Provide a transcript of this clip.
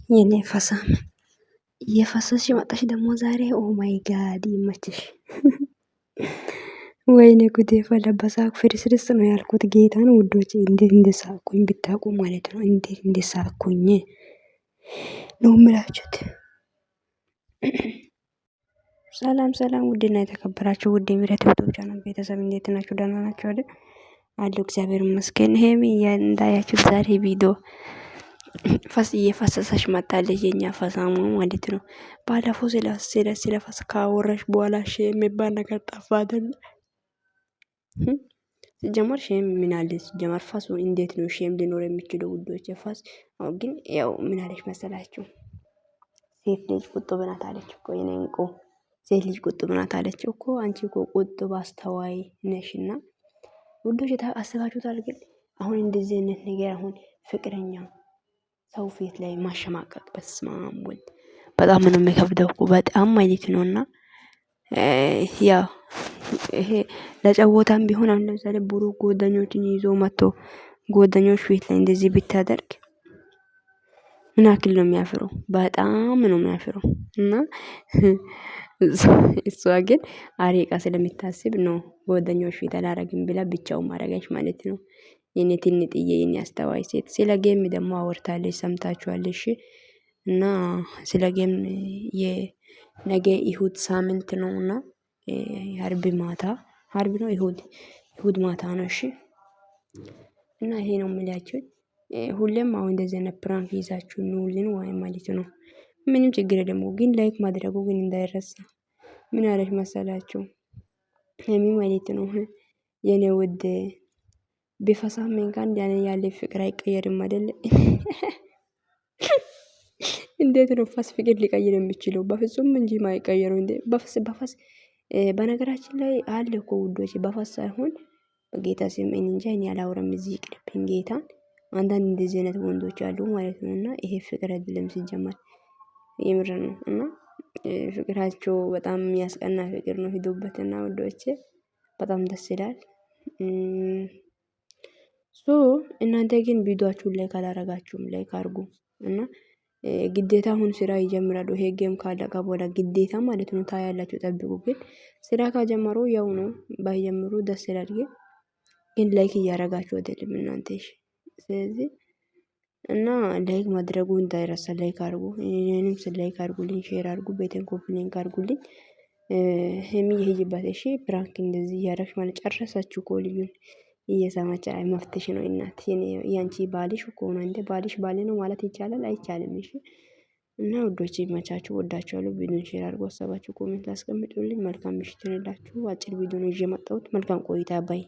የኔ ፈሳም እየፈሰስሽ መጣሽ ደግሞ ዛሬ። ኦ ማይ ጋድ ይመችሽ። ወይኔ ጉዴ ፈላ። በሳቅ ፍርስርስ ነው ያልኩት ጌታን ውዶች፣ እንዴት እንደሳቅኩኝ ብታውቁ ማለት ነው። እንዴት እንደሳቅኩኝ ነው የምላችሁት። ሰላም ሰላም፣ ውድና የተከበራችሁ ውድ የምህረት ዩቲዩብ ቻናል ቤተሰብ እንዴት ናችሁ? ደህና ናችሁ አይደል? አለሁ እግዚአብሔር ይመስገን። ሄሚ እንዳያችሁት ዛሬ ቪዲዮ ፈስ እየፈሰሰች መጣለች፣ የኛ ፈሳሙ ማለት ነው። ባለፈው ስለ ፈስ ካወራሽ በኋላ ሼም የሚባል ነገር ጠፋ አይደል? ሲጀመር ሼም ምን አለ? ሲጀመር ፈስ እንዴት ነው ሼም ሊኖር የሚችለው? ውዶች ፈስ ግን ያው ምን አለች መሰላችሁ? ሴት ልጅ ቁጥብ ናት አለች እኮ የኔ እንቁ። ሴት ልጅ ቁጥብ ናት አለች እኮ። አንቺ እኮ ቁጥብ አስተዋይ ነሽና ውዶች፣ አስባችሁታል? ግን አሁን እንደዚህ አይነት ነገር አሁን ፍቅረኛ ሰው ፊት ላይ ማሸማቀቅ በስማም ወልድ በጣም ነው የሚከብደው እኮ በጣም ማለት ነውና ያው ይሄ ለጨዋታም ቢሆን አሁን ለምሳሌ ብሩክ ጓደኞችን ይዞ መጥቶ ጓደኞች ፊት ላይ እንደዚህ ብታደርግ ምን ያክል ነው የሚያፍረው? በጣም ነው የሚያፍረው። እና እሷ ግን አሪቃ ስለምታስብ ነው ጓደኞች ፊት አላረግም ብላ ብቻውን ማረጋች ማለት ነው። የኔ ትንጥዬ የኔ አስተዋይ ሴት። ስለ ጌም ደግሞ አወርታለች ሰምታችኋለሽ። እና ስለ ጌም የነገ እሁድ ሳምንት ነውና አርብ ማታ አርብ ነው እሁድ ማታ ነው። እሺ እና ይሄ ነው የምላችሁ። ሁሌም አሁን እንደዚህ አይነት ፕራንክ ይዛችሁ ኑልን ወይ ማለት ነው። ምንም ችግር የለም ግን ላይክ ማድረጉ ግን እንዳይረሳ። ምን አለች መሰላችሁ? ሄሚ ማለት ነው የኔ ውድ ቢፈሳም እንኳን ያለ ፍቅር አይቀየርም አይደል? እንዴት ነው ፈስ ፍቅር ሊቀይር የሚችለው? በፍጹም እንጂ ማይቀየረው እንዴ! በፈስ በነገራችን ላይ አለ እኮ ውዶች፣ በፈስ ሳይሆን በጌታ ስም እንጃ እኔ አላወራም እዚህ ይቅርብኝ። ጌታን አንዳንድ እንደዚህ አይነት ወንዶች አሉ ማለት ነው። እና ይሄ ፍቅር አይደለም ሲጀመር፣ የምር ነው። እና ፍቅራቸው በጣም የሚያስቀና ፍቅር ነው። ሂዱበትና ወዶቼ በጣም ደስ ይላል። እናንተ ግን ቪዲዮአችሁን ላይክ አላረጋችሁም፣ ላይክ አርጉ። እና ግዴታ አሁን ስራ ይጀምራሉ። ይሄ ጌም ካለቀ በኋላ ግዴታ ማለት ነው ታያላችሁ፣ ጠብቁ። ግን ስራ ካጀመሩ ያው ነው፣ ባይጀምሩ ደስ ይላል። ግን ላይክ እያረጋችሁ አይደለም እናንተ። እሺ ስለዚህ እና ላይክ ማድረጉ እንዳይረሳ፣ ላይክ አርጉ። እኔንም ላይክ አርጉልኝ፣ ሼር አርጉ፣ ቤቴን ኮፒ ሊንክ አርጉልኝ። ሄሚ ይሄይባት እሺ። ፕራንክ እንደዚህ ያረግሽ ማለት ጨረሳችሁ እኮ ልዩን እየሰማች መፍትሽ ነው እናት። ያንቺ ባልሽ እኮ ነው እንዴ? ባልሽ ባል ነው ማለት ይቻላል? አይቻልም። እሺ እና ውዶቼ ይመቻችሁ፣ ወዳችኋለሁ። ቪዲዮን ሼር አድርጉ፣ ሀሳባችሁ ኮሜንት ላስቀምጡልኝ። መልካም ምሽት ይሁንላችሁ። አጭር ቪዲዮ ነው ይዤ መጣሁት። መልካም ቆይታ ባይ